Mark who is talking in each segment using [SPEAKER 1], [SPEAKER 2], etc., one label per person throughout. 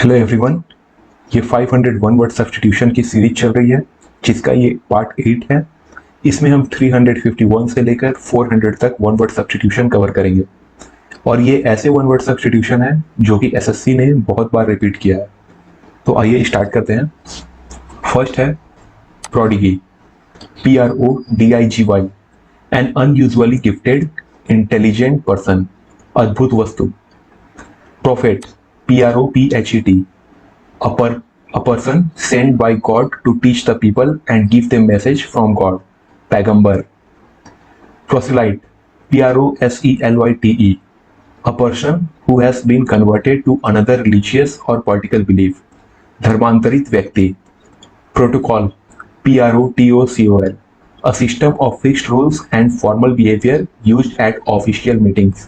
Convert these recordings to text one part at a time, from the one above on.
[SPEAKER 1] Hello everyone. ये 501 word substitution की series चल रही है जिसका ये पार्ट 8 है। इसमें हम 351 से लेकर 400 तक वन वर्ड सब्स्टिट्यूशन कवर करेंगे और ये ऐसे वन वर्ड सब्स्टिट्यूशन है जो कि एसएससी ने बहुत बार रिपीट किया है। तो आइए स्टार्ट करते हैं। फर्स्ट है prodigy, PRODIGY, an unusually gifted intelligent person, अद्भुत वस्तु। Prophet, PROPHET, a person sent by God to teach the people and give them message from God, पैगंबर। Proselyte, PROSELYTE, a person who has been converted to another religious or political belief, धर्मांतरित व्यक्ति। Protocol, PROTOCOL, a system of fixed rules and formal behavior used at official meetings,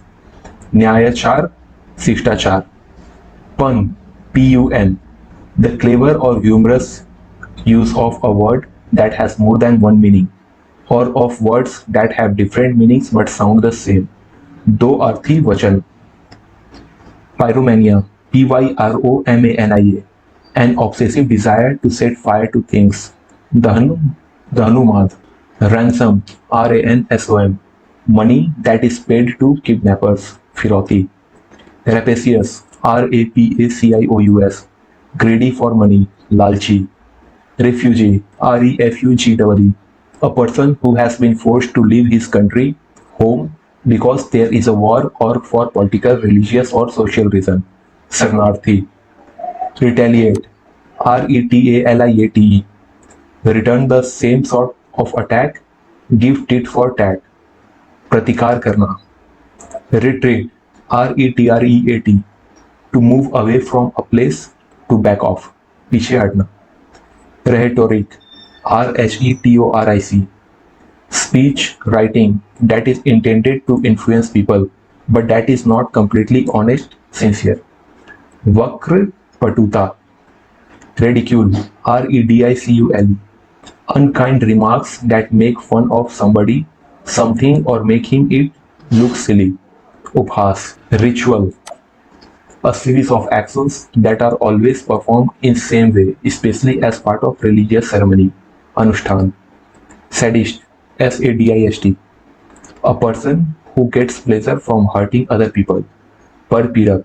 [SPEAKER 1] न्यायाचार, शिष्टाचार। Pun, PUN, the clever or humorous use of a word that has more than one meaning, or of words that have different meanings but sound the same, दो अर्थी वचन। Pyromania, PYROMANIA, an obsessive desire to set fire to things, दहनुमाद। Ransom, RANSOM, money that is paid to kidnappers, फिरौती। Rapacious, RAPACIOUS, greedy for money, lalchi। Refugee, REFUGEE, a person who has been forced to leave his country, home, because there is a war or for political, religious or social reason, शरणार्थी। Retaliate, RETALIATE, return the same sort of attack, give tit for tat, प्रतिकार करना। Retreat, RETREAT, to move away from a place, to back off, पीछे हटना। Rhetoric, RHETORIC, speech writing that is intended to influence people but that is not completely honest, sincere। वक्र पटुता। Ridicule, REDICULE, unkind remarks that make fun of somebody, something or making it look silly, उपहास। Ritual, a series of actions that are always performed in same way, especially as part of religious ceremony, anushthan। Sadist, SADIST, a person who gets pleasure from hurting other people, परपीड़क।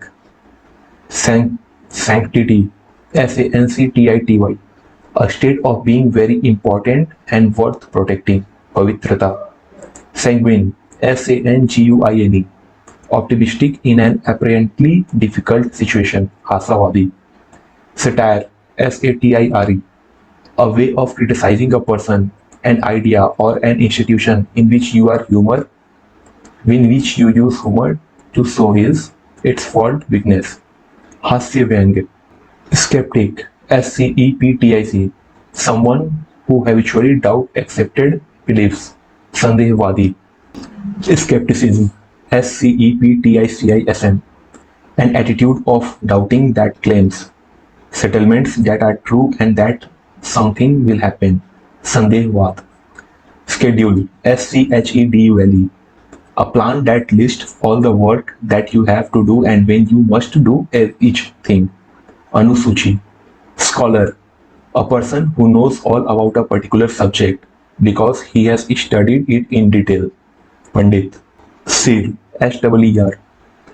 [SPEAKER 1] Sanctity, SANCTITY, a state of being very important and worth protecting, पवित्रता। Sanguine, SANGUINE, optimistic in an apparently difficult situation, आशावादी। Satire, SATIRE, a way of criticizing a person, an idea or an institution in which you use humor to show its fault, weakness, हास्य व्यंग्य। Skeptic, SCEPTIC, someone who habitually doubt accepted beliefs, संदेहवादी। Skepticism, SCEPTICISM, an attitude of doubting that claims, settlements that are true and that something will happen, संदेहवाद। Schedule, SCHEDULE, a plan that lists all the work that you have to do and when you must do each thing, अनुसूची। Scholar, a person who knows all about a particular subject because he has studied it in detail, Pandit. Seer, SEER,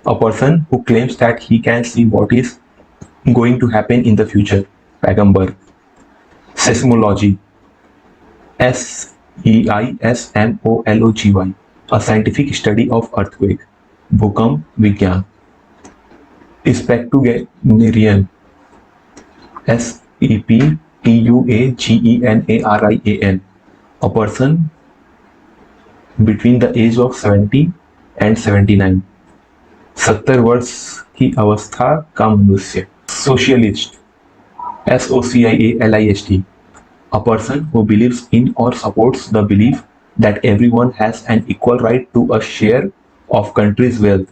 [SPEAKER 1] a person who claims that he can see what is going to happen in the future, पैगंबर। Seismology, SEISMOLOGY, a scientific study of earthquake, भूकंप विज्ञान। Spectuagenarian, SEPTUAGENARIAN, a person between the age of 70 and 79, 70 वर्ष की अवस्था का मनुष्य। Socialist, SOCIALIST, a person who believes in or supports the belief that everyone has an equal right to a share of country's wealth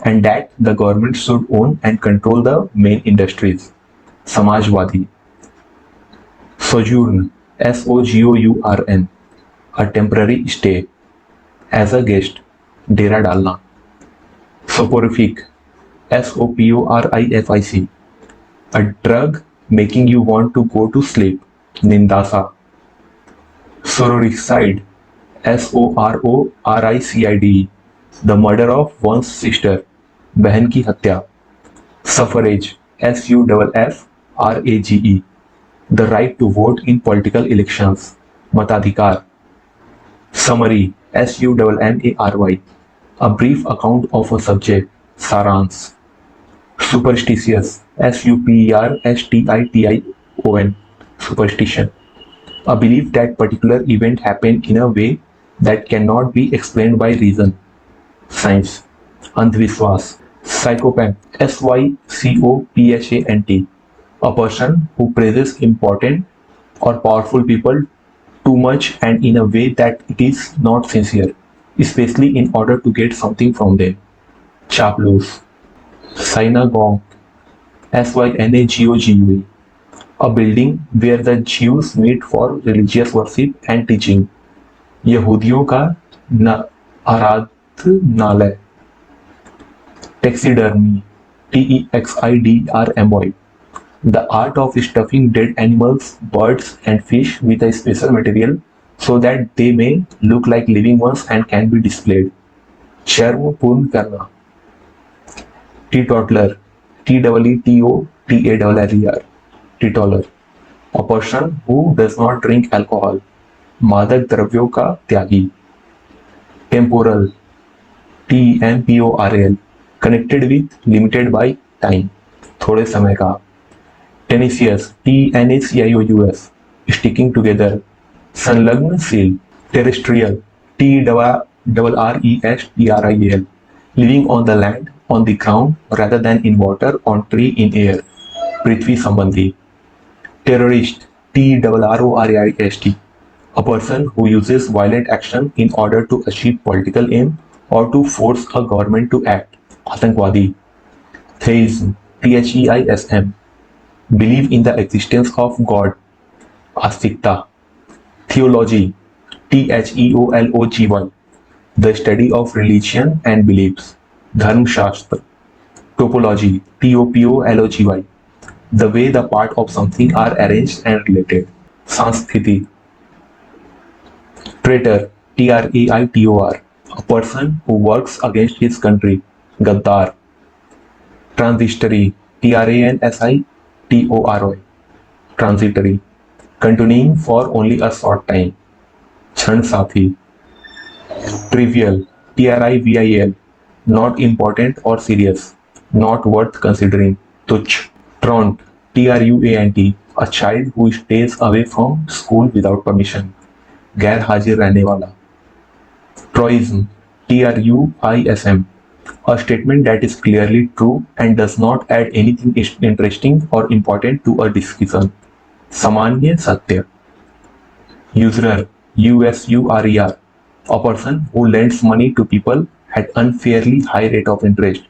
[SPEAKER 1] and that the government should own and control the main industries, Samajwadi. Sojourn, SOGOURN, a temporary stay, as a guest, डेरा डालना। Soporific, SOPORIFIC, A drug making you want to go to sleep. Nindasa. Sororicide. SORORICIDE. The murder of one's sister. बहन की हत्या. Suffrage. SUFFRAGE. The right to vote in political elections. मताधिकार. Summary. SUMMARY. A brief account of a subject. सारांश. Superstitious. SUPERSTITION. Superstition. A belief that particular event happened in a way that cannot be explained by reason. Science. Andhvishwas. Psychopath. SYCOPHANT. A person who praises important or powerful people too much and in a way that it is not sincere, especially in order to get something from them. Chaplus. Synagogue. SYNAGOGUE. A building where the Jews meet for religious worship and teaching. यहूदियों का आराधनालय. Taxidermy. TEXIDRMY. The art of stuffing dead animals, birds, and fish with a special material so that they may look like living ones and can be displayed. शर्म पूर्ण करना. Teetotaler. TEETOTALLER. Teetotaler. A person who does not drink alcohol. मादक द्रव्यों का त्यागी. Temporal. TEMPORAL. Connected with, limited by time. थोड़े समय का. Tenacious. TENACIOUS. Sticking together. संलग्न शील. Terrestrial. TERRESTRIAL. Living on the land, on the ground rather than in water, on tree, in air. पृथ्वी संबंधी. Terrorist. TERRORIST. A person who uses violent action in order to achieve political aim or to force a government to act. आतंकवादी. Theism. THEISM. Believe in the existence of God. आस्तिकता. Theology. THEOLOGY. The study of religion and beliefs. धर्मशास्त्र. Topology. TOPOLOGY. The way the parts of something are arranged and related. संस्कृति. Traitor. TRAITOR. A person who works against his country. गद्दार. Transitory. TRANSITORY. Transitory. Continuing for only a short time. क्षण साथी. Trivial. TRIVIAL. Not important or serious. Not worth considering. तुच्छ. Truant. TRUANT. A child who stays away from school without permission. गैर हाजिर रहने वाला. Truism. TRUISM. A statement that is clearly true and does not add anything interesting or important to a discussion. सामान्य सत्य. Usurer. USURER. A person who lends money to people at unfairly high rate of interest.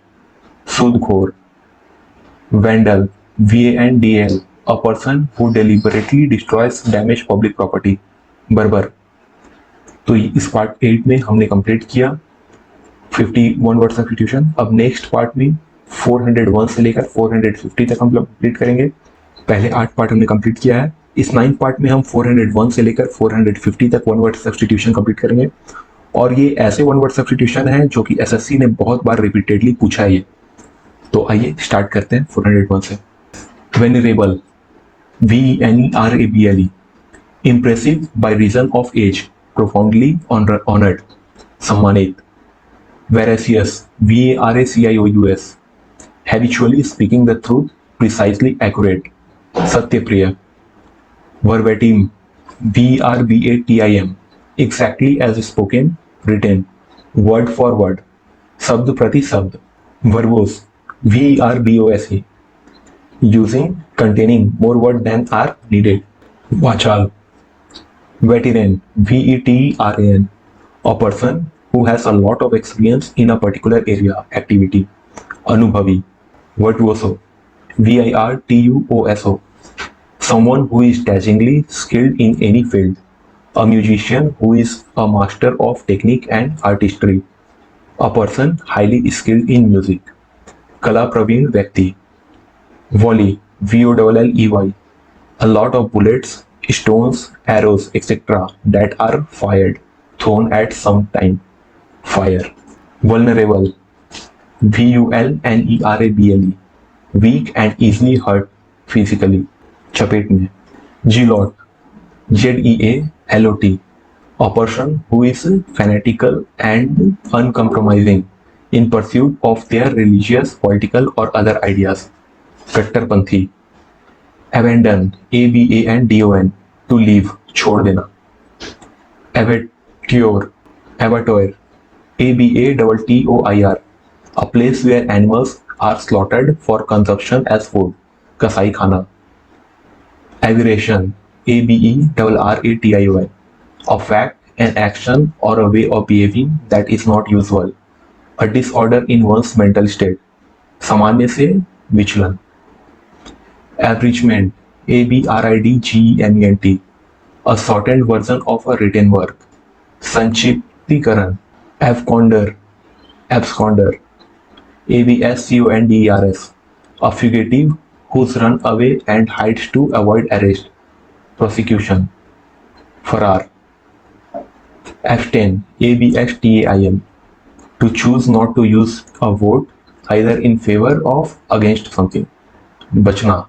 [SPEAKER 1] सूदखोर. Vandal. VANDAL. A person who deliberately destroys damaged public property. बर्बर. तो इस part 8 में हमने complete किया 51 word substitution. अब next part में 401 से लेकर 450 तक हम कंप्लीट करेंगे. पहले 8 पार्ट हमने कंप्लीट किया है. इस 9th पार्ट में हम 401 से लेकर 450 तक वन वर्ड सब्स्टिट्यूशन कंप्लीट करेंगे. और ये ऐसे वन वर्ड सब्स्टिट्यूशन है जो कि एसएससी ने बहुत बार रिपीटेडली पूछा है ये. तो आइए स्टार्ट करते हैं 401 से. Venerable. VENERABLE. Impressive by reason of age. Profoundly honored. सम्मानित. Veracious. VARACIOUS. Habitually speaking the truth, precisely accurate. Satyapriya. Verbatim. VRBATIM. Exactly as spoken, written. Word for word. शब्द प्रति शब्द. Verbose. VERBOSE. Using, containing more word than are needed. Vachal. Veteran. VETRAN. A person who has a lot of experience in a particular area, activity. Anubhavi. Virtuoso. VIRTUOSO. Someone who is dazzlingly skilled in any field. A musician who is a master of technique and artistry. A person highly skilled in music. Kala Praveen Vyakti. Volley. VOLLEY, a lot of bullets, stones, arrows, etc. that are fired, thrown at some time. Fire. Vulnerable. VULNERABLE, weak and easily hurt physically. चपेट में. Zealot. ZEALOT, a person who is fanatical and uncompromising in pursuit of their religious, political or other ideas. कट्टरपंथी. Abandon, ABANDON, to leave, छोड़ देना. Abattoir, abattoir, ABATTOIR, a place where animals are slaughtered for consumption as food, कसाई खाना. Aberration, ABERRATION, a fact, an action or a way of behaving that is not usual, a disorder in one's mental state, सामान्य से विचलन. Abridgment, ABRIDGEMENT, a shortened version of a written work. संक्षिप्तीकरण. Absconder, absconder, ABSCONDERS, a fugitive who's run away and hides to avoid arrest, prosecution. Farar. Abstain, ABSTAIN, to choose not to use a vote either in favor of against something. बचना.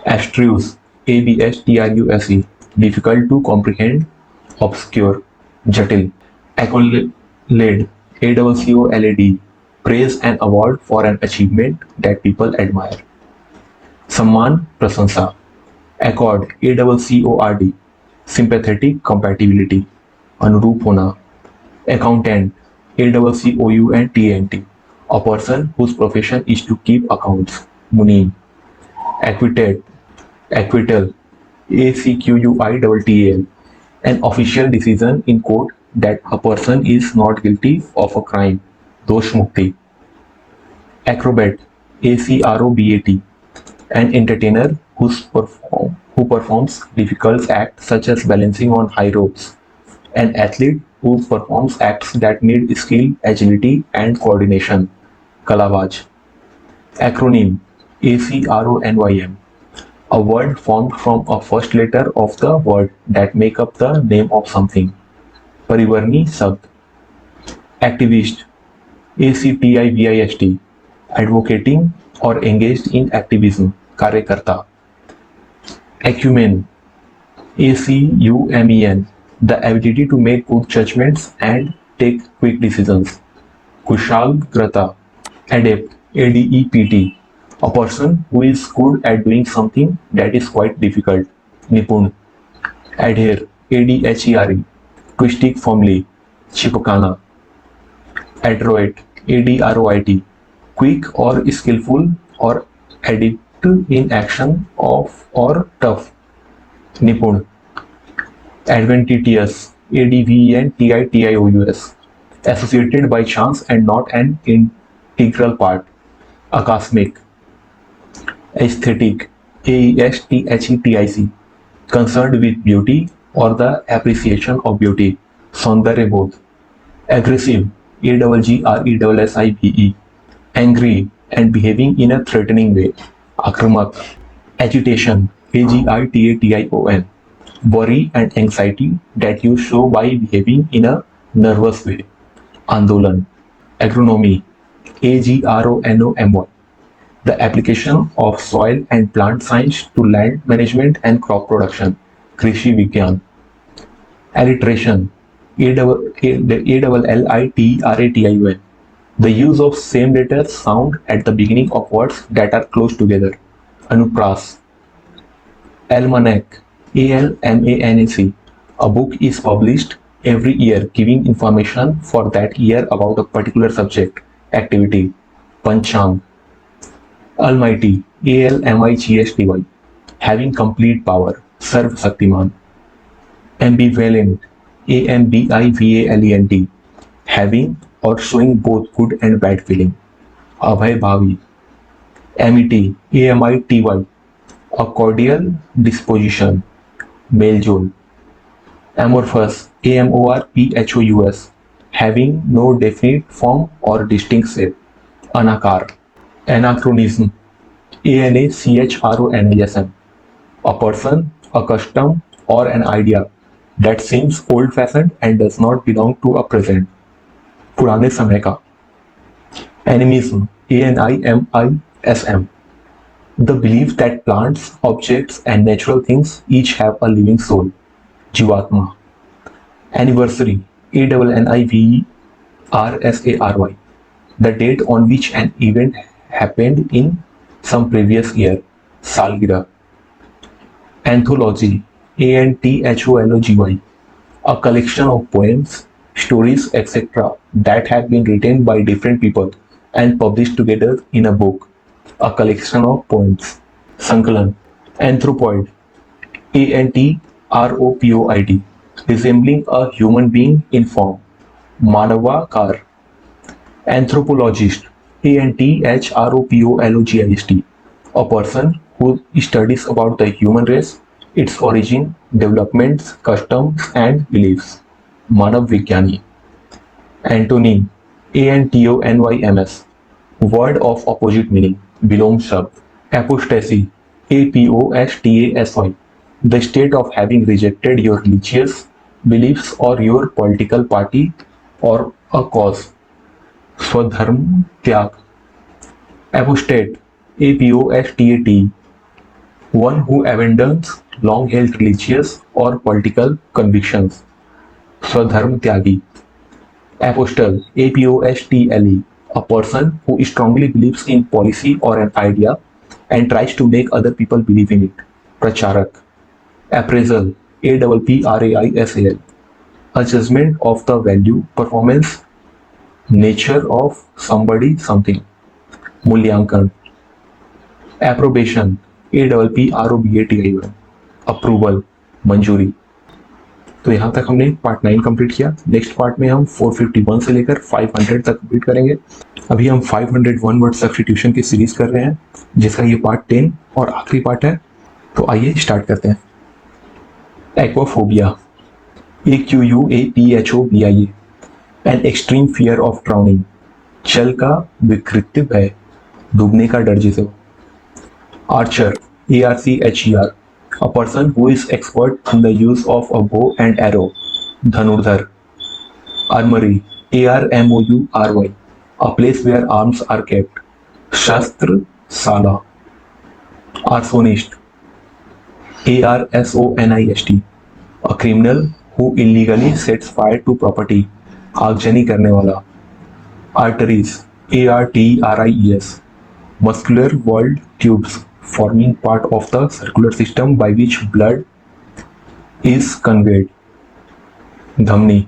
[SPEAKER 1] Abstruse, ABSTRUSE, difficult to comprehend, obscure, जटिल. Accolade, ACCOLAD, praise and award for an achievement that people admire. सम्मान, प्रशंसा. Accord, ACCORD, sympathetic compatibility, अनुरूप होना. Accountant, ACCOUNTANT, a person whose profession is to keep accounts. Munim. Acquitted, acquittal, ACQUITTAL, an official decision in court that a person is not guilty of a crime. दोष मुक्ति. Acrobat, ACROBAT, an entertainer who performs difficult acts such as balancing on high ropes. An athlete who performs acts that need skill, agility, and coordination. Kalavaj. Acronym, ACRONYM, a word formed from a first letter of the word that make up the name of something. परिवर्णी शब्द. Activist, ACTIVIST, advocating or engaged in activism, कार्यकर्ता. Acumen, ACUMEN, the ability to make good judgments and take quick decisions. कुशाग्रता. Adept, ADEPT, a person who is good at doing something that is quite difficult. निपुण. Adhere, ADHERE, to stick firmly, चिपकाना. Adroit, ADROIT, quick or skillful or adept in action of or tough. निपुण. Adventitious, ADVENTITIOUS, associated by chance and not an integral part. Akasmic. Aesthetic, AESTHETIC, concerned with beauty or the appreciation of beauty. सौंदर्यबोध. Aggressive, AGGRESSIVE, angry and behaving in a threatening way. आक्रामक. Agitation, AGITATION, worry and anxiety that you show by behaving in a nervous way. आंदोलन. Agronomy, AGRONOMY, the application of soil and plant science to land management and crop production. कृषि विज्ञान. Alliteration, ALLITERATION, the use of same letter sound at the beginning of words that are close together. Anupras. Almanac, ALMANAC, a book is published every year giving information for that year about a particular subject, activity. Panchang. Almighty, ALMIGHTY, having complete power, Sarv Shaktiman. Ambivalent, AMBIVALENT, having or showing both good and bad feeling. Abhay Bhavi. Amity, AMITY, a cordial disposition, मेलजोल. Amorphous, AMORPHOUS, having no definite form or distinct shape. Anakar. Anachronism, ANACHRONISM, a person, a custom, or an idea that seems old-fashioned and does not belong to a present. पुराने समय का. Animism, ANIMISM, the belief that plants, objects, and natural things each have a living soul. Jivatma. Anniversary, ANNIVERSARY, the date on which an event happened in some previous year. Salgira. Anthology, ANTHOLOGY, a collection of poems, stories, etc. that have been written by different people and published together in a book. A collection of poems. Sankalan. Anthropoid, ANTROPOID, resembling a human being in form. Manavakar. Anthropologist, ANTHROPOLOGIST, a person who studies about the human race, its origin, developments, customs, and beliefs. Manav Vigyani. Antonym, ANTONYMS, word of opposite meaning, belong sub. Apostasy, APOSTASY, the state of having rejected your religious beliefs or your political party or a cause. Swadharm Tyag. Apostate, APOSTAT, one who abandons long-held religious or political convictions. Swadharm Tyagi. Apostle, APOSTLE, a person who strongly believes in policy or an idea and tries to make other people believe in it. Pracharak. Appraisal, APPRAISAL, a judgment of the value, performance, nature of somebody, something. Mulyankan. Approbation, APPROBATION, approval, मंजूरी. तो यहाँ तक हमने part 9 complete किया. Next part में हम 451 से लेकर 500 तक कंप्लीट करेंगे. अभी हम 501 वर्ड सब्स्टिट्यूशन की सीरीज कर रहे हैं, जिसका ये पार्ट 10 और आखिरी पार्ट है. तो आइए स्टार्ट करते हैं. Aquaphobia, AQUAPHOBIA, an extreme fear of drowning, जल का विकृत भय, डूबने का डर जिसे. Archer, ARCHER, a person who is expert in the use of a bow and arrow, धनुर्धर. Armory, ARMOURY, a place where arms are kept, शस्त्र साला. Arsonist, ARSONIST, a criminal who illegally sets fire to property, आगजनी करने वाला. Arteries, ARTERIES, muscular walled tubes forming part of the circular system by which blood is conveyed. Dhamni.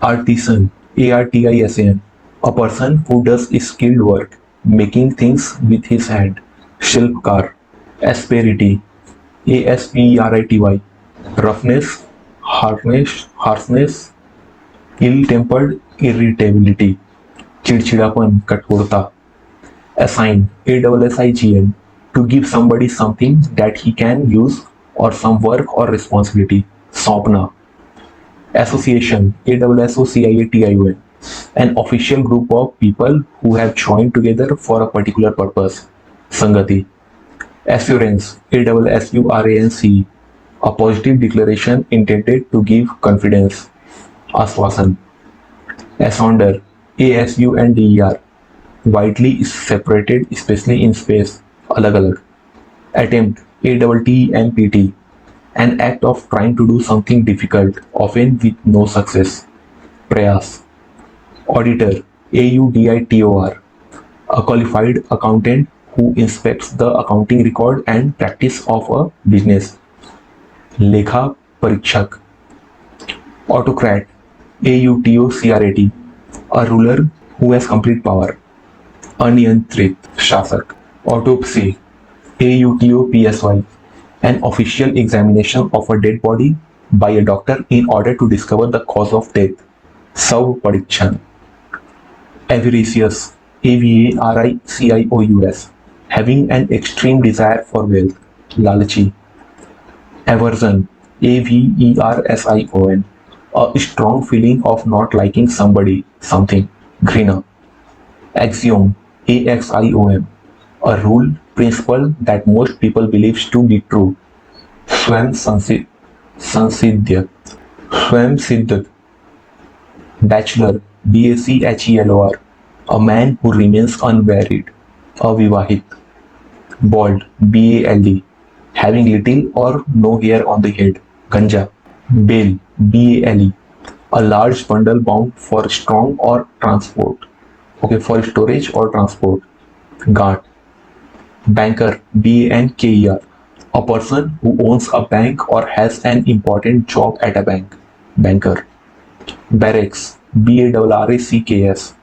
[SPEAKER 1] Artisan, ARTISAN, a person who does skilled work, making things with his hand. Shilpkar. Asperity, ASPERITY, roughness, harshness, ill-tempered irritability, चिड़चिड़ापन, कठोरता. Assign, ASSIGN, to give somebody something that he can use or some work or responsibility. सौंपना. Association, ASSOCIATION, an official group of people who have joined together for a particular purpose. Sangati. Assurance, ASSURANCE, a positive declaration intended to give confidence. Aswasan. Asunder, ASUNDER, widely separated, especially in space, अलग अलग. Attempt, ATTEMPT, an act of trying to do something difficult, often with no success. Prayas. Auditor, AUDITOR, a qualified accountant who inspects the accounting record and practice of a business. लेखा परीक्षक. Autocrat, AUTOCRAT, a ruler who has complete power. अनियंत्रित शासक. Autopsy, AUTOPSY, an official examination of a dead body by a doctor in order to discover the cause of death. शव परीक्षण. Avaricious, AVARICIOUS, having an extreme desire for wealth, लालची. Aversion, AVERSION, a strong feeling of not liking somebody, something, घृणा. Axiom, AXIOM, a rule principle that most people believes to be true. स्वयं संसिद्ध, स्वयं सिद्ध, bachelor, BACHELOR, a man who remains unmarried, अविवाहित, bald, BALD, having little or no hair on the head, ganja, bale, BALE, a large bundle bound for strong or transport, okay, for storage or transport, गांठ, banker, BANKER, a person who owns a bank or has an important job at a bank, banker, barracks, BARRACKS,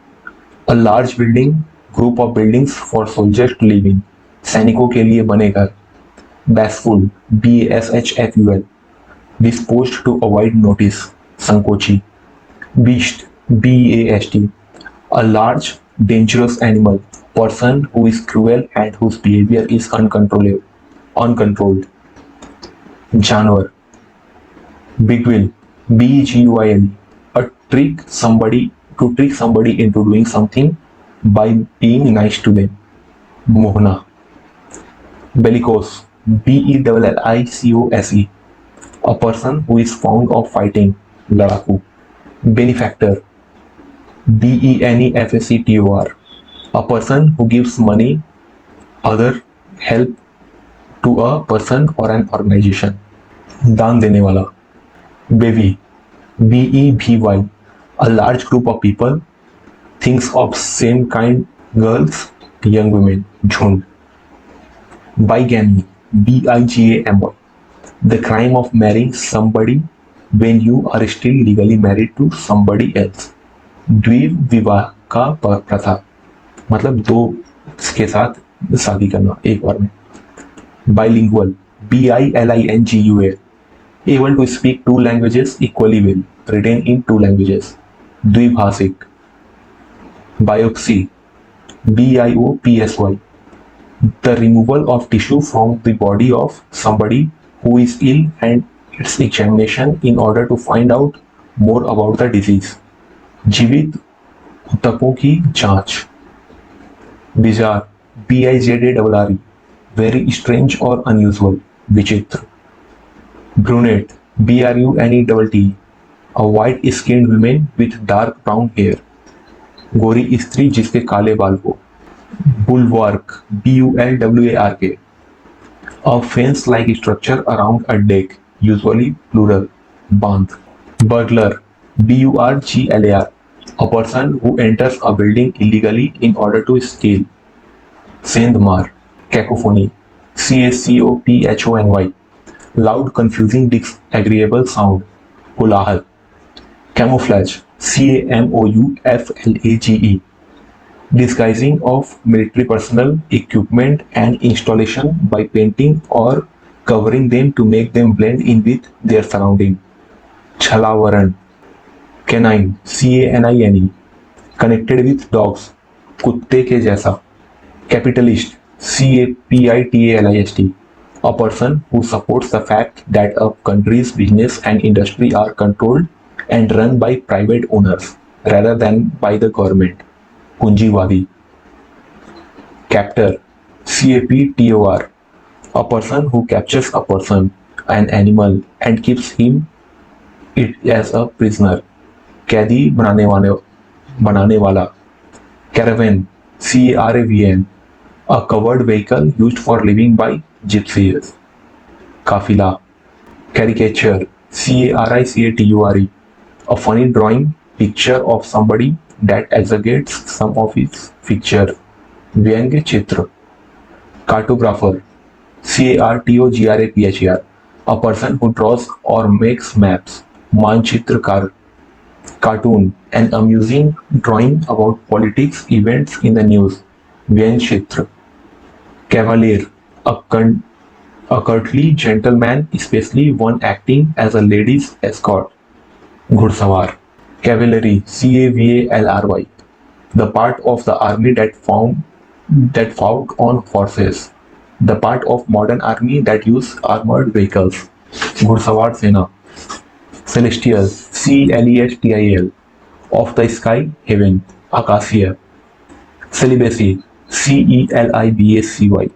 [SPEAKER 1] a large building, group of buildings for soldiers to live in, सैनिकों के लिए बने घर, bashful, BASHFUL, disposed to avoid notice, संकोची, beast, BEAST, a large dangerous animal, person who is cruel and whose behavior is uncontrolled, जानवर, beguile, BEGUILE, a trick somebody to trick somebody into doing something by being nice to them, Mohana, bellicose, BELLICOSE, a person who is fond of fighting, लड़ाकू, benefactor, BENEFACTOR, a person who gives money, other help to a person or an organization, दान देने वाला, bevy, BEVY, a large group of people, things of same kind, girls, young women, झुंड, bigamy, BIGAMY, the crime of marrying somebody when you are still legally married to somebody else, द्विविवाह का प्रथा, मतलब दो के साथ शादी करना एक बार में, bilingual, BILINGUAL, able to speak two languages equally well, written in two languages, द्विभाषिक, biopsy, BIOPSY, the removal of tissue from the body of somebody who is ill and its examination in order to find out more about the disease, जीवित ऊतकों की जांच, bizarre, BIZARRE, very strange or unusual, विचित्र, brunette, BRUNETT, a white skinned woman with dark brown hair, गोरी स्त्री जिसके काले बाल हो, bulwark, BULWARK, a fence like structure around a deck, usually plural, बांध, burglar, BURGLAR, a person who enters a building illegally in order to steal, सेंधमार, cacophony, CACOPHONY, loud confusing disagreeable sound, कोलाहल, camouflage, CAMOUFLAGE, disguising of military personnel, equipment and installation by painting or covering them to make them blend in with their surrounding, छलावरण, canine, CANINE, connected with dogs, कुत्ते के जैसा, capitalist, CAPITALIST, a person who supports the fact that a country's business and industry are controlled and run by private owners rather than by the government, पूंजीवादी, captor, CAPTOR, a person who captures a person, an animal and keeps it as a prisoner, कैदी बनाने वाला, caravan, CARAVAN, a covered vehicle used for living by gypsies, काफिला, caricature, CARICATURE, a funny drawing picture of somebody that exaggerates some of its feature, व्यंग्य चित्र, cartographer, CARTOGRAPHER, a person who draws or makes maps, मानचित्रकार, cartoon, an amusing drawing about politics events in the news, व्यंग्यचित्र, cavalier, a courtly gentleman, especially one acting as a lady's escort, घुड़सवार, cavalry, CAVALRY, the part of the army that fought on horses, the part of modern army that use armored vehicles, घुड़सवार सेना, celestial, CLESTIAL, of the sky, heaven, आकाशीय, celibacy, CELIBACY,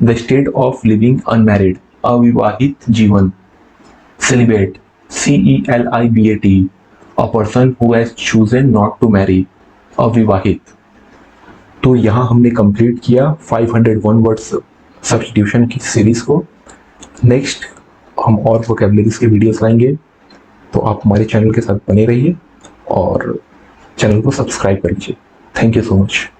[SPEAKER 1] the state of living unmarried, अविवाहित जीवन. Celibate, CELIBAT, a person who has chosen not to marry, अविवाहित. तो यहाँ हमने complete किया 501 वर्ड्स सब्स्टिट्यूशन की सीरीज को. नेक्स्ट हम और वोकैबुलरीज के वीडियोस लाएंगे, तो आप हमारे चैनल के साथ बने रहिए और चैनल को सब्सक्राइब करिए. Thank you so much.